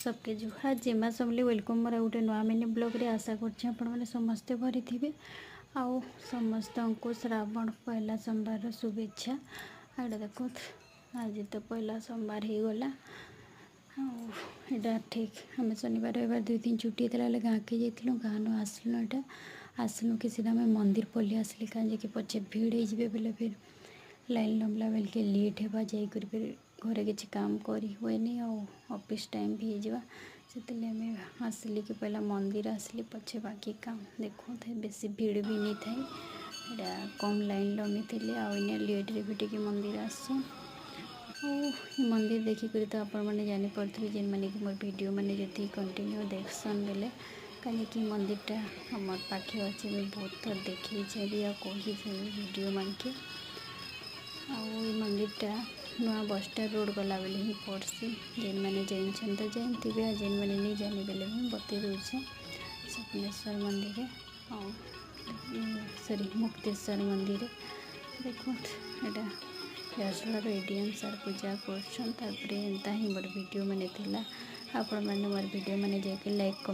सबके जुहार जेमा समली वेलकम मोर गोटे नुआ मिनी ब्लॉग रे आशा कर समस्ते भरी थे आउ समस्त को श्रावण पहला सोमवार शुभेच्छा। आड़ा देखो आज तो पहला सोमवार हो गला। यहाँ ठीक आम शनिवार रविवार 2 दिन छुट्टी होता गाँ के जाइलु गाँव आसलु यहाँ आसलु कि सीधा आम मंदिर पलि आसली कहीं पचे भिड़ हो बोले फिर लाइन लंबला बेल के लेट होगा जाकर फिर घरे किसी काम करी हुए ऑफिस टाइम भी हो आसली कि पहला मंदिर आसली पछे बाकी काम देखो थे बेसी भीड़ भी नहीं था कम लाइन लगी थी आने लेट रे भी टे मंदिर आसु मंदिर देखिक तो आपण मैंने जानीपे जेन मैंने कि मोर वीडियो मैंने जी कंटिन्यू देखसन बेले कहीं मंदिरटा हमार पाखे अच्छे मुझे बहुत थर देखी भी आ कही वीडियो मान के मंदिरटा नुआ बसस्टैंड रोड गला बेले ही पड़सी जेन मैंने जान तो जानते आ जेन मैंने नहीं जानी बेले भी बते दूचे स्वप्नेश्वर मंदिर सॉरी मुक्तेश्वर मंदिर देखो यहाँ यासलार एडीएम सार पूजा कर ही मोर वीडियो मैंने आपण मैंने मोर वीडियो मैंने जाके लाइक